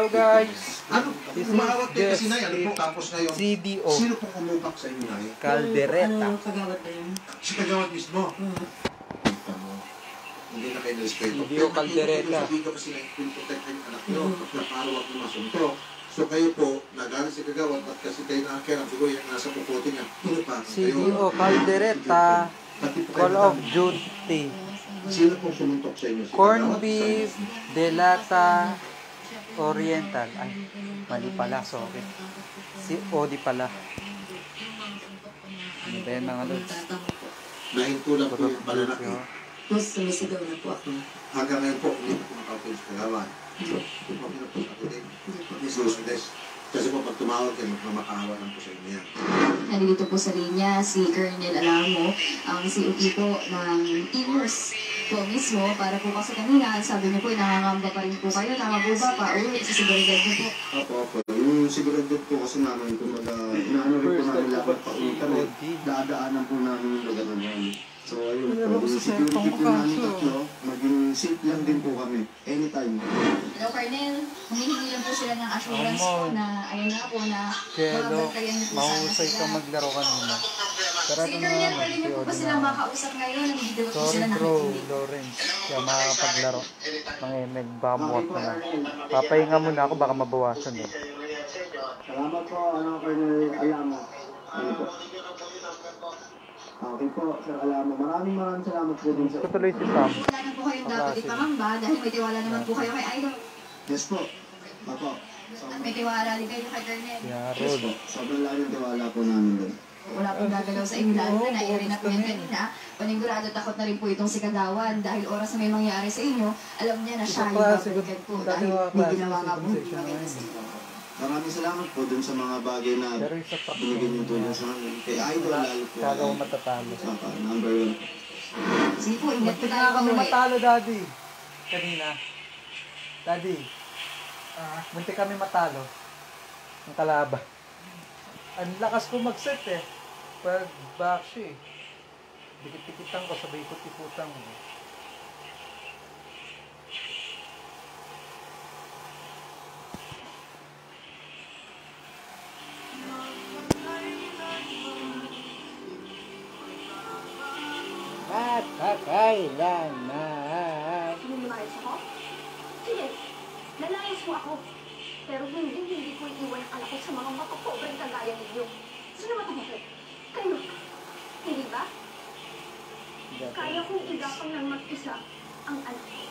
Hello guys, Ano? this Umawat kayo is kasi na yan po, tapos ngayon, CDO sino po kumupak sa inyo na eh? Caldereta. Ano kagawad na yun? Si kagawad mismo. Hindi na kayo na-respeto. CDO Caldereta. Sa video kasi na-protect yung anak nyo, nagkaparawak ng masunto. So kayo po, nagalit si kagawad, at kasi kayo na-akirang, siguro yung nasa puputi niya, pinupakan kayo. CDO Caldereta, Call of Duty, Sino pong sumuntok sa inyo? Si Corn kagawad? Beef, Delata, Oriental. Ay, mali pala, sorry. Si Odi pala. Ano ba yan mga lods? Nahinto lang po yung balalaki. Tapos sumisigaw na po ako. Hanggang ngayon po, hindi po kumakapin sa kagawad. Hindi po pinapos din. Miss Lucides. Kasi po pag tumawag kayo, makakaawa lang po sa inyo yan. Nandito po sa linya si Colonel Alamo, ang COP po ng INUS po mismo, para po kasi kanina, sabi niyo po, nangangamba pa rin po kayo, tama po ba? Pauwi sa seguridad niyo po. Opo. Yung seguridad po kasi namin, kumaga, inaano rin po namin lahat pauwi kami. Dadaanan po namin yung lugar na yan. So, ayun po, yung security po namin tatlo, maging safe lang din po kami, anytime. Hello, Colonel. Humihingi lang po sila ng assurance po na, ayun na po, na Kelo, mabantayan niyo po sana mahusay ka sila. maglaro kanina. Tara Sige, na Colonel, naman, pwede niyo po ba si silang Odi na. makausap ngayon? Nagdidibot po Sorry sila bro, nakikinig. Lawrence. Kaya makakapaglaro. Mga baka na. Papahinga muna ako, baka mabawasan eh. Salamat po, Colonel Alamo. Ayun po. Okay po, Sir Alamo. Maraming salamat po din sa... Tutuloy si Sam. Wala na po kayong dapat ipangamba dahil may tiwala naman po kayo kay Idol. Yes po. Opo. At may tiwala din kayo kay Colonel. Yeah, Yes po. Rod. Sobrang lalo yung tiwala po namin doon. Wala pong gagalaw sa inyo lalo na nairin na po yan kanina. Panigurado takot na rin po itong si Kagawan dahil oras na may mangyari sa inyo, alam niya na siya yung babalikan po dahil may ginawa nga po hindi maganda sa inyo. Maraming salamat po dun sa mga bagay na Pero isa pa binigyan niyo tulong sa amin. Kay Idol, lalo po. Kala ko matatalo. Papa, number 1. Sige po, ingat po Muntik tayo na kami pauwi. matalo, Daddy. Kanina. Daddy. Muntik kami matalo. Ang kalaban. Ang lakas ko mag-set eh. Pag back siya eh. Dikit-dikitan ko, sabay ikot-ikutan ko. At kakailangan. Lumayas ako? Sige, lalayas mo ako. Pero hindi ko iiwan ang anak ko sa mga makapobreng kagaya ninyo. Sino matumakit? Kayo. Hindi ba? Kaya kong igapang ng mag-isa ang anak ko.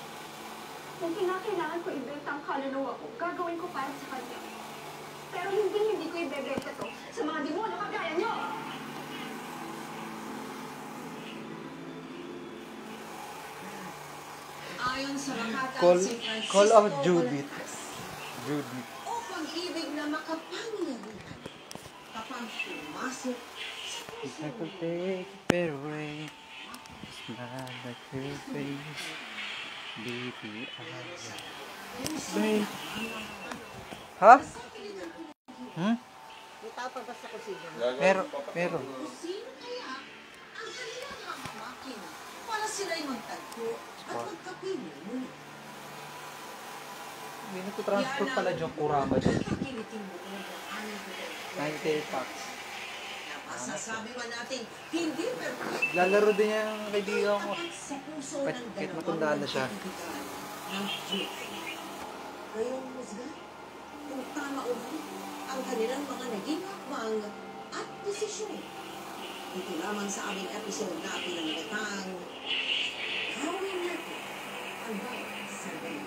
Kung kinakailangan ko ibenta ang kaluluwa ko, gagawin ko para sa kanya. Pero hindi ko ibebenta to sa mga demonyo kagaya nyo. Ayon sa Makati, Call of Judith. Judith. O pag-ibig na makapangyarihan kapag pumasok sa If I puso. could take it away, smile like your face, baby, babe. Ha? Hmm? Meron. Sino kaya ang kanilang hahamakin para sila'y magtagpo at magkapili muli? Hindi nagtutransfer pala dyan Kurama dyan. Kakilitin mo kung aning ko. 98 packs. Masasabi man natin, hindi perfect. Lalaro din niya yung kaibigan ko. Sa puso Kahit ng matanda na siya. ng Diyos. Ngayong musga, kung tama o mali ang kanilang mga naging hakbang at desisyon. Ito lamang sa aming episode na pinamagatang Gawin natin ang bawat sandali.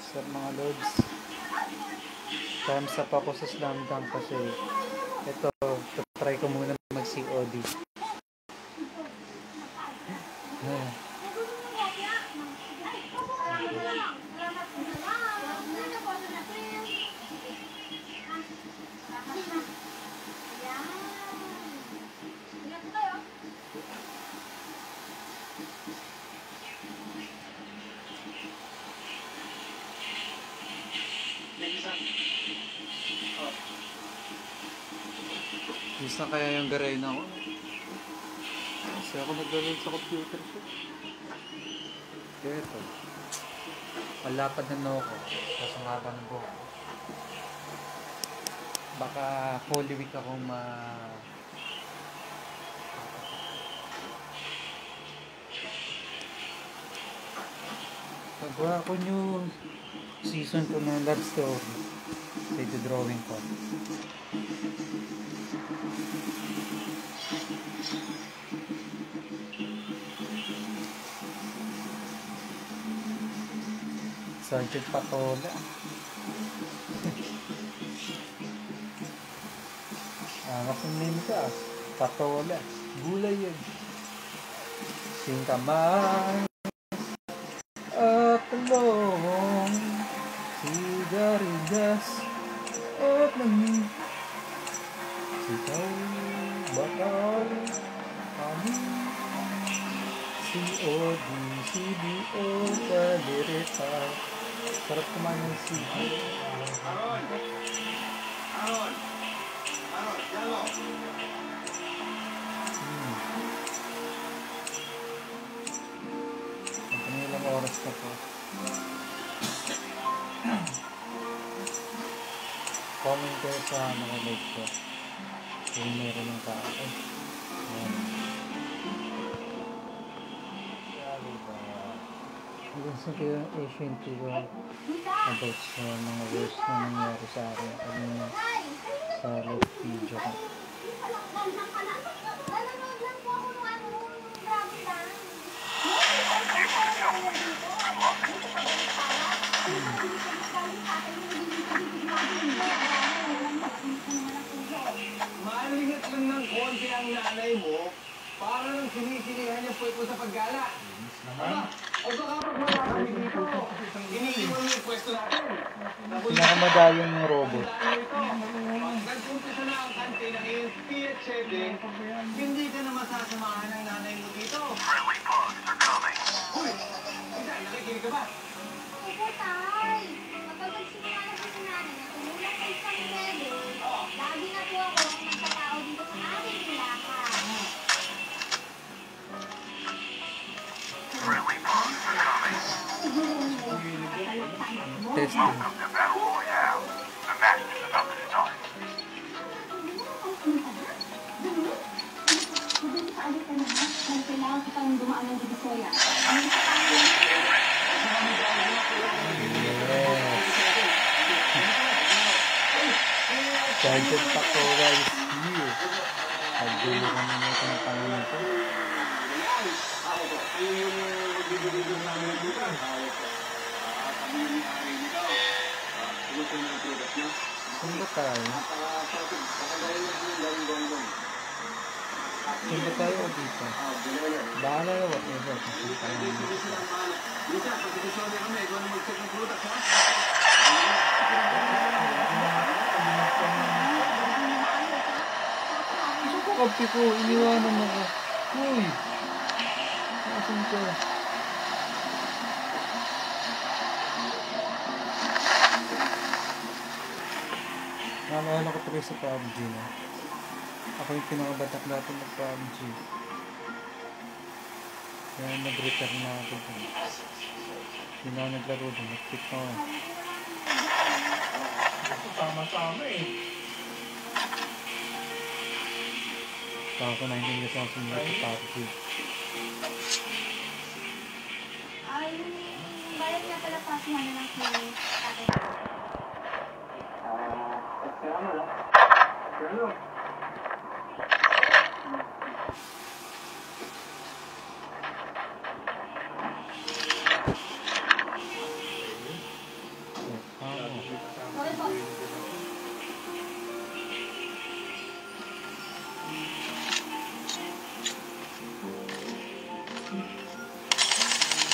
Sa mga loads. Times up ako sa slam dunk kasi ito, try ko muna mag-COD. Tapos na kaya yung Garena ko. Kasi ako naglalaro sa computer ko. Kaya ito. Malapad na noko. Tapos ang haba ng buhok. Baka Holy Week ako Pagawa ko yung season ko ng love story. Ito drawing ko. Sergeant Patola. Angas ng name ka. Patola. Gulay yun. Singkamay. At long. Sigarigas. At langit. Sitaw. Bakal. Kami. COD. CBO. Kalirita. Sarap kumain ng CBO. Aaron, yalo. Ilang oras na po. Comment kayo sa mga like ko. Kung meron ng tao. Gusto ko yung Asian TV about sa mga worst na nangyari sa akin. Kanina sa live video ko. Malingat lang ng konti ang nanay mo para nang sinisilihan niya po sa paggala. O baka pag wala kami dito, iniiwan mo yung pwesto natin. Pinakamadaling yung robot. Nag-umpisa na ang kante na PH7, hindi ka na masasamahan ng nanay mo dito. Friendly bugs are coming. Uy! Isa, nakikinig ka ba? Opo, tay. Kapag nagsimula na po si nanay na tumulong sa isang level, lagi na po ako ang nagtatao dito sa aking nilakan. Friendly bugs are coming. Testing. Welcome to Battle Royale. The match is about to start. Kailangan kitang dumaan ng Divisoria. Sergeant Patola is here. Pagdulo kami nito ng pangalan ko. Ayun yung magbibigay ng namin dito. Kami yung may-ari nito. Ito yung product niya. Saan ba tayo? Saan ba tayo o dito? Bahala na whatever. Kasi tayo dito. Lisa, pag-desisyon niya kami, ikaw na mag-check ng product, ha? Gusto ko kape ko. Iniwanan ako. Uy! Asan ka? Naalala ko tuloy sa PUBG na. Ako yung pinakabatak natin ng PUBG. Kaya nag-return na ako dun. Hindi na ako naglaro dun. Nag-quit na ako. Tama-tama eh. Saka ko 19 years ako sumula sa PUBG. Ay, bayad nga pala pa si Hana lang si ate. Pero, Sorry po.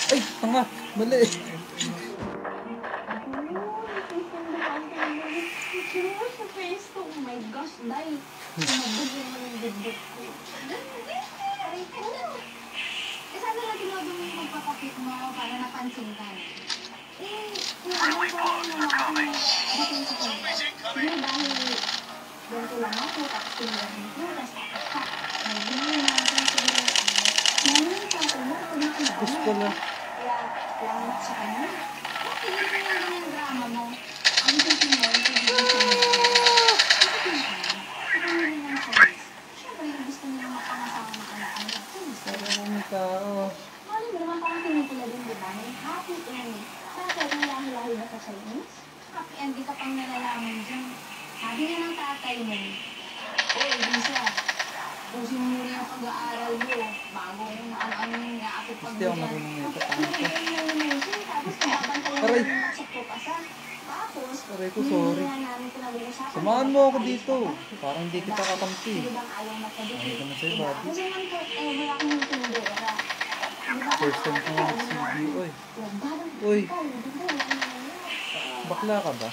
Ay! Tanga! Mali! Sa face ko, oh my gosh, Day. Sinabugin mo yung dibdib ko. Aray ko. Eh, sana lang tinodo mo yung magpapakit mo para napansin ka. Eh, yung ano ko yung mga dito sa kanya. Siguro dahil ganito lang ako, tapos pinagin ko, tapos pa. Ay, yun na natin siguro. Lalo yung tatay mo, pag nakalaman. Gusto ko lang. Kaya, lahat sa kanya. Okay, yun na lang yung drama mo. Ang thinking mo, yung thinking mo sa mga. Bakit yun ka? Ikaw yun yung choice. Siyempre, yung gusto nila makamasama ng anak-anak. Pero may tao. Mali mo naman parang pinipila din, di ba? May happy ending. Bakit ang lahi-lahi na sa Chinese? Happy ending ka pang nalalaman dyan. Sabi nga ng tatay mo, oy, Lisa, pusin mo muna yung pag-aaral mo bago kung ano-ano yung naapit pag Hindi ako marunong nito. tapos kababantayan Aray. mo yung sa pupasan. Tapos, Aray ko, sorry. hindi na namin pinag-uusapan. Samahan mo ako dito. Parang hindi kita kakampi. Hindi bang ayaw magkabit? Ayaw ka na sa'yo, Diba? buddy. Kasi naman po, wala akong yung tindera. First time ko nga nag-CB. Oy. Uy. Bakla ka ba?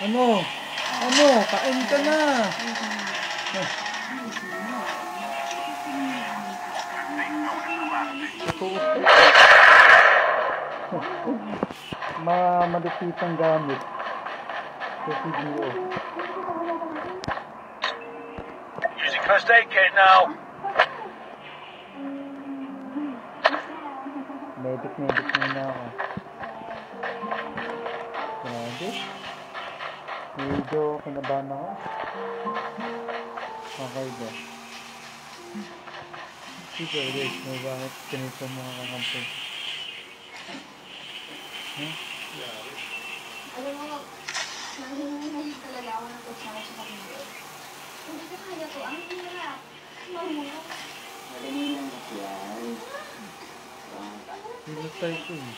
Ano? Ano? Kain ka na. Totoo. Malupitang gamit. Sa CBO. Using first aid kit now. Medic muna ako. Grabe. Medyo kinabahan ako. Okay ba? Sige guys, may bakit ganito mga kakampi. Huh? Alam mo, nanginginig talaga ako ng kutsara sa kapito. Hindi ko kaya to. Ang hirap. Marunong. Madali lang yan. Hindi tayo ko eh.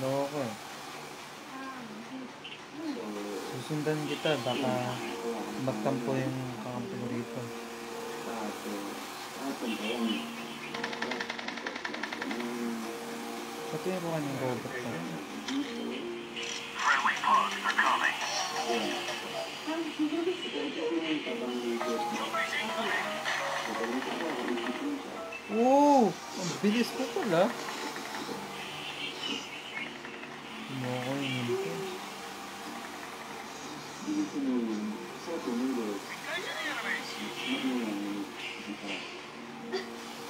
Loko eh. Susundan kita, baka magtampo yung kakampi ko rito. Patuloy ko kanyang robot ko. Friendly bugs are coming. Oo! Ang bilis ko pala. Hindi mo ako ininto.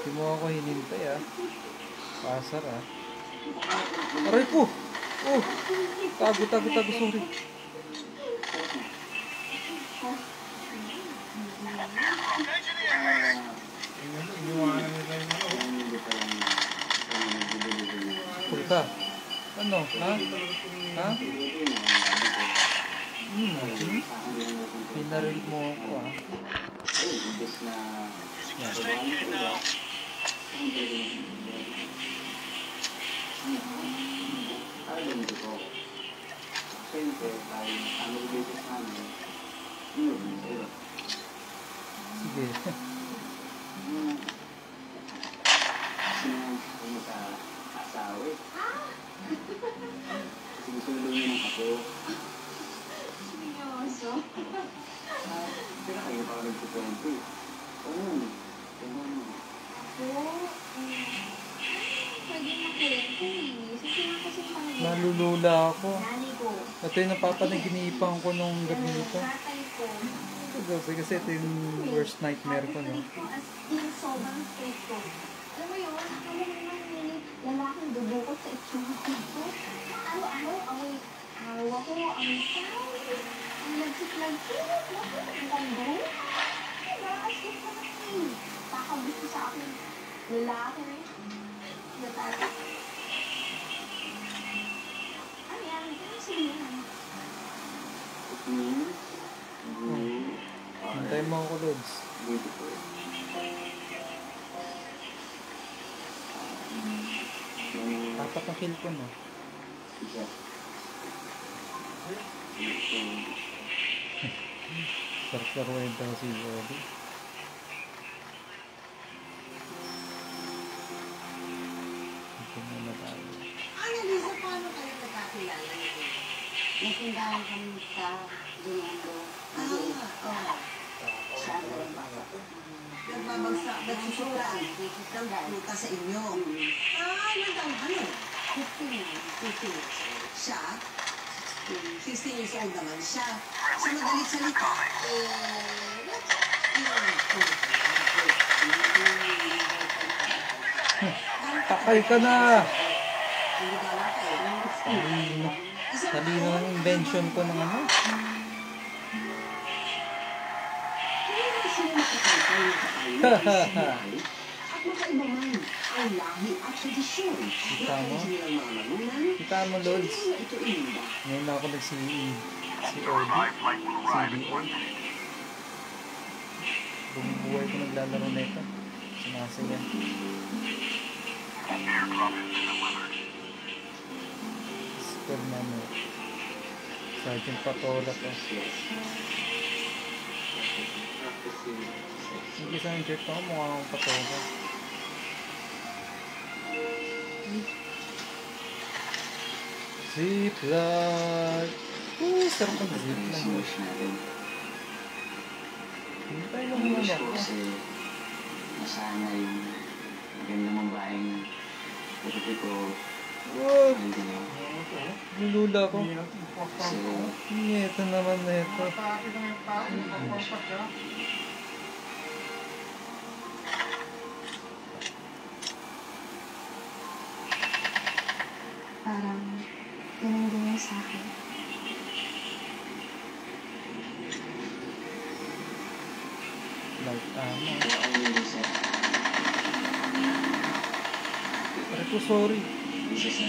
Hindi mo ako hinintay ah. Pasar ah. Aray ko! Oh! Tago, sorry. Cool ka. Ano? Ha? Ha? Pinaril mo ako ah. Sige. Seryoso? Pwede makulento eh. Kasi nga kasi pangalaman. Nalulula ako. Nanay ko. Ito yung napapanaginipan ko nung gabi nito. Tatay ko. Kasi ito yung worst nightmare ko, no? As in, sobrang straight ko. Alam mo yun, alam mo naman yung lalaking dubukot sa itsura ko. Araw-araw, amoy hawa ko, amoy tao. Ang lagsik-lagsik. Ang tando. Diba? As in, naman pakabit ko sa akin. Lalaki na yun. Lalaki. Ano yan? Ano sabihin? Hintay mo ako, Lods. Tapat ang kill ko, no? Sarap-saruin daw si Obi. Ito na tayo. Ano, Lisa, paano kayo nagkakilala nito? Napuntahan kami sa Dumondo. Oo. Saan na rin basa? Nagbabagsak, nagsusukaan ng puta sa inyo. Nandang ano? Siya, 16 years old naman siya. Sa madalit salita, Takay ka na! hindi galang kayo. Talino ng invention ko ng ano. Hahaha. At magkaiba man ang lahi at tradisyon. Kita mo? Nilang mga magulang, Kita mo, Lods? ito iba. Ngayon na ako COD. Buong buhay ko naglalaro na ito. Sinasaya. Super Nano. Sergeant Patola to. Yung isang shirt ako mukha akong Patola. Zipline! Sarap ang zipline. Hintay lang naman ako. Kasi masana yung maganda mong bahay na pati ko Wag! hindi na. Nilula ko. Kasi Ito naman na ito. Parang ganun din yan sa akin. Like, ako hindi sa Pare ko, sorry. isa sa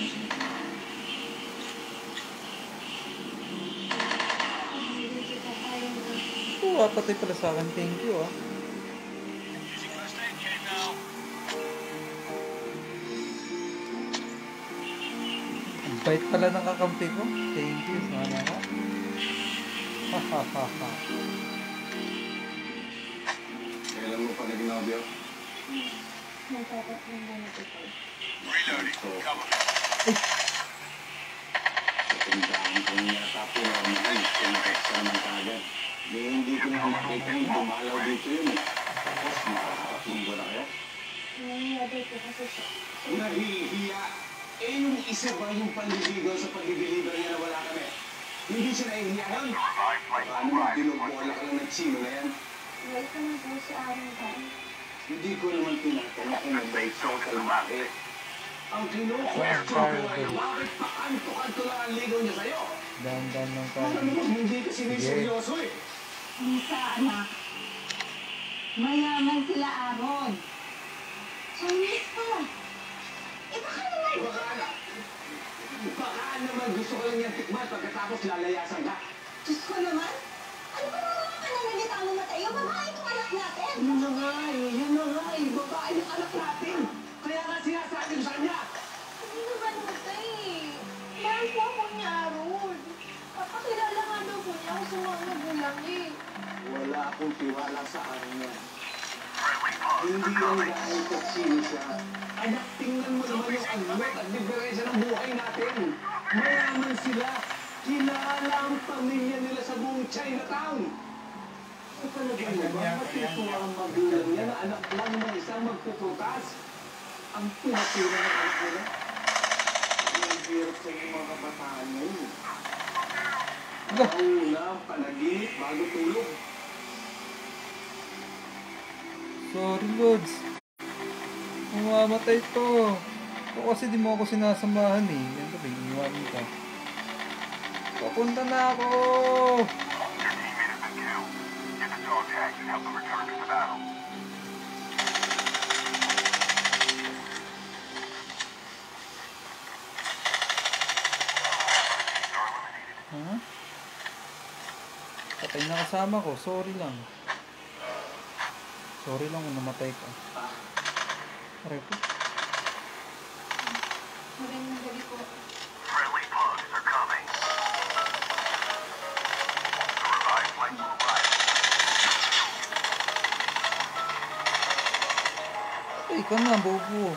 Oo, patay pala sa akin. Thank you, ah. Ang bait pala ng kakampi ko. Thank you, sana ka. Hahaha. kailan mo pa nag-nobyo? Nagtatatlong buwan ito. Reloading. Cover me. Tindahan ko niya tapo na mahal kung extra naman kagad. Hindi ko na makita yung dumalaw dito yun eh. Tapos makakapagpungo na kayo. Nangyayari ko kasi siya. Nahihiya. Eh yung isa ba yung panliligaw sa pag-deliver niya na wala kami? Hindi siya nahihiya nun? Paano magdinubola ka lang ng chino na yan? Wait ka na po si Aaron tayo. Hindi ko naman tinatanong kung nag-break circle bakit. Ang kinu-question ko ay bakit pakanto-kanto lang ang ligaw niya sa'yo? Dahan-dahan lang tayo. Ano naman hindi ka siniseryoso eh? Lisa, anak. Mayaman sila, Aaron. Chinese pa. Baka naman gusto ko lang yung tikman pagkatapos lalayasan ka. Diyos ko naman, ano ba naman ang pananagita mo Mateo? Babae itong anak natin. Yun na nga babae yung anak natin. Kaya nga sinasabi ko sa kanya. Hindi naman matay. Mahal po ako ni Aaron. Papakilala nga daw po niya ako sa mga magulang niya. Wala akong tiwala sa kanya. Hindi lang dahil katsino siya. Anak, tingnan mo naman yung agwet at diferensya ng buhay natin. Mayaman sila. Kilala ang pamilya nila sa buong Chinatown. Sa palagay mo ba, matutuwa ang magulang niya na anak lang ng isang magpuputas? Ang pinatira ng anak nila. Ang hirap sa mga kabataan ngayon. Mauna, panaginip, bago tulog. Sorry, Lods. Mamamatay to. Ito kasi di mo ako sinasamahan eh. Yan to, iiwanan ka. Papunta na ako! Your teammate has been killed. Get the dog tags and help them return to the battle. Ha? Patay na kasama ko. Sorry lang. Sorry lang kung namatay ka. Aray ko. Magandang gabi po. Friendly bugs are coming. The revived flight will arrive. Ay, ka na, bobo.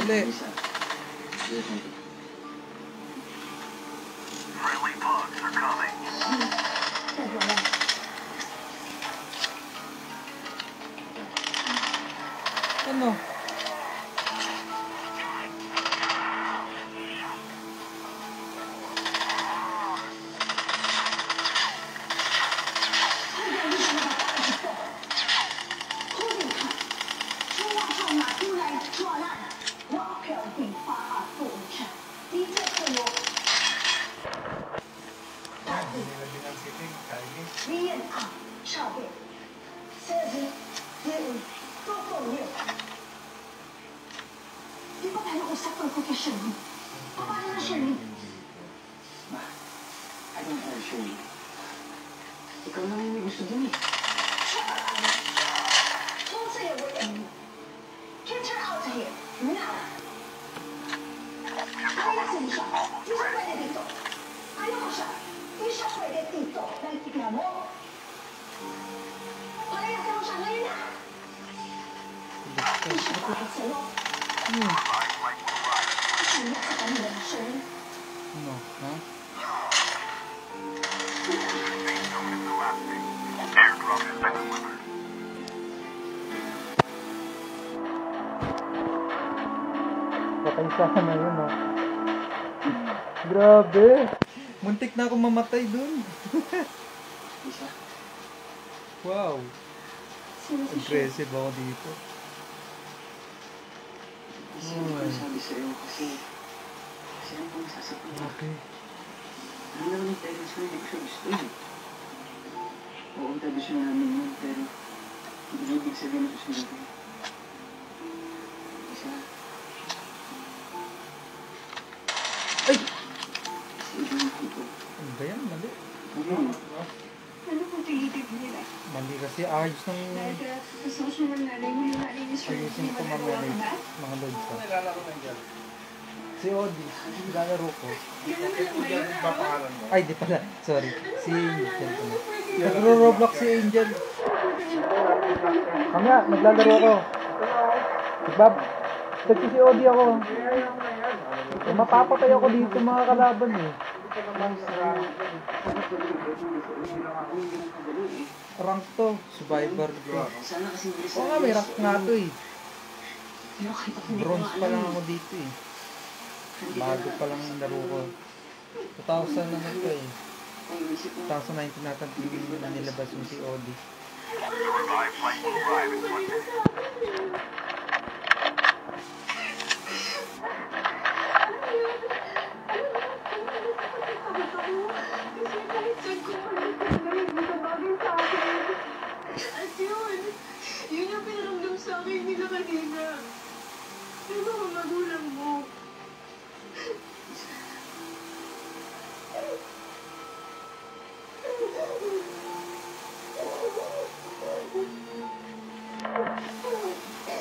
Dali. Friendly bugs are coming. Ano? Ikaw lang yung may gusto dun eh. Ano? Ha? Airdrop has been delivered. Patay sana yun, oh. Grabe. Muntik na akong mamatay dun. Isa. Wow. Aggressive ako dito. Kasi hindi ko sabi sa'yo kasi ano pang sasabihin? Okay. Ano naman yung parents ko, hindi ko siya gusto eh. Oo, tradisyon namin yun, pero hindi ibig sabihin na susunod ko. Isa. Ay! Kasi ibig ko. Ano ba yan? Mali. Hindi. Ano kung tinitip nila? Mali kasi ayos ng... Dahil sa social ng nanay mo, yung nanay ni Sir, Ayusin hindi ko mo nagawa mamaya ba? mga loads ko. Si Odi, lalaro ko. Ganun na lang ba yun? Ay, di pala. Sorry. Si Angel ko na. Nagro-roblox si Angel. Kami nga, naglalaro ako. Diba? Kasi si Odi ako. Mapapatay ako dito mga kalaban eh. Rank to. Survivor to. Sana kasi bilis Oo nga, may rank nga to eh. Pero kahit ako hindi ko Bronze pa lang alam ako dito eh. Bago pa lang ang laro ko. 2000 na ito eh. Ang isip ko, 2019 natin nilabas yung si Odi. Revived flight will arrive in 1 minute. At yun yung pinaramdam sa akin nila kanina. Yung mga magulang mo.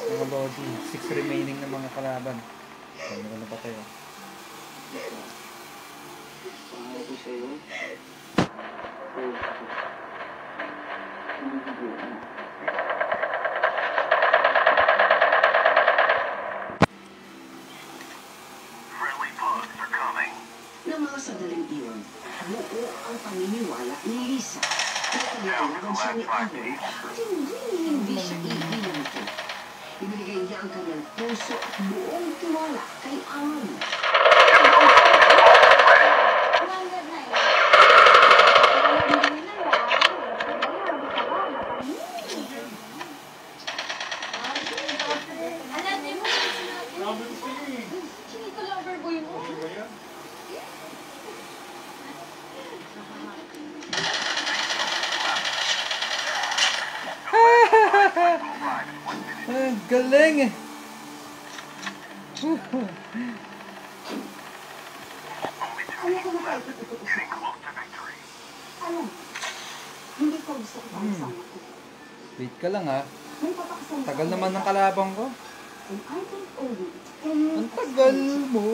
Mga Lodi, 6 remaining na mga kalaban. Ano na pa tayo? pangalan ko sa'yo. Friendly bugs are coming. Ng mga sandaling iyon, buo ang paniniwala ni Lisa. Kaya kailangan siya ni Aaron at hindi siya iilang ito. Ibinigay niya ang kanyang puso at buong tiwala kay Aaron. Chinito lover boy mo. Ah, galing eh. Getting close to victory. Alam, hindi ko gusto ko Hmm. Wait ka lang ah. Tagal naman ng kalabang ko. Ang tagal mo.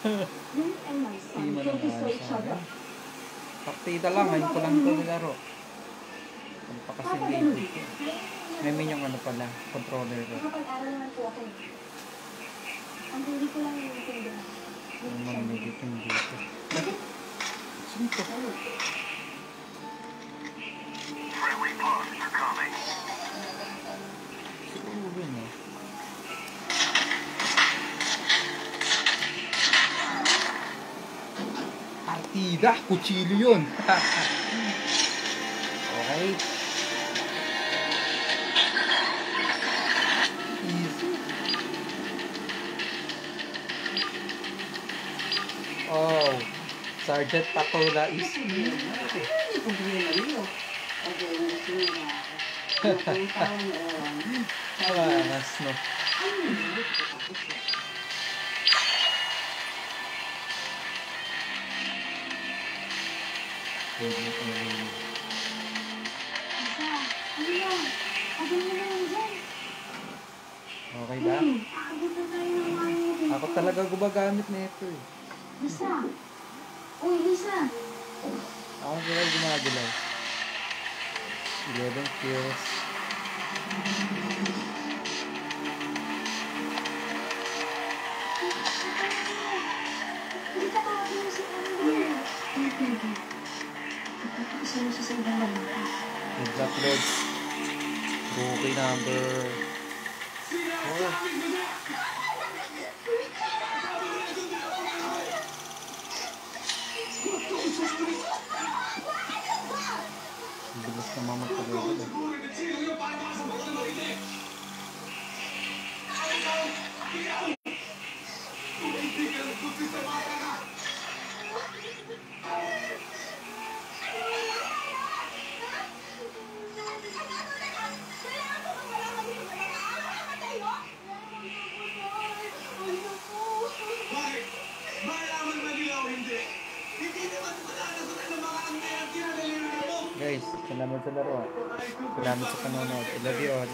Hindi man ang ayos sa akin. Partida lang, ngayon ko lang ito nilaro. Ano pa kasi game ko. May yung ano pala, controller ko. Nakapag-aral naman po ako. Ang hindi ko lang naiintindihan. Yung mga mediting dito. Sino to? Friendly bugs are coming. Si Uwin eh. Partida! Kutsilyo yun! Okay. Easy. Oh, Sergeant Patola is here. Malas, no? Okay ba? Ako talaga gumagamit nito eh. Lisa! Uy, Lisa! Ako talaga gumagalaw. 11 kills. Hindi ka makakita si Andy. Isa mo siya sa ibang lalaki. Good luck, Lord. Rookie number 4. Bilis naman magpagawin eh. Bakit? Malaman man nila o hindi? Hindi naman matatasalan ng mga angay ang kinalilihan mo! Guys, salamat sa laro. Salamat sa panonood. I love you all.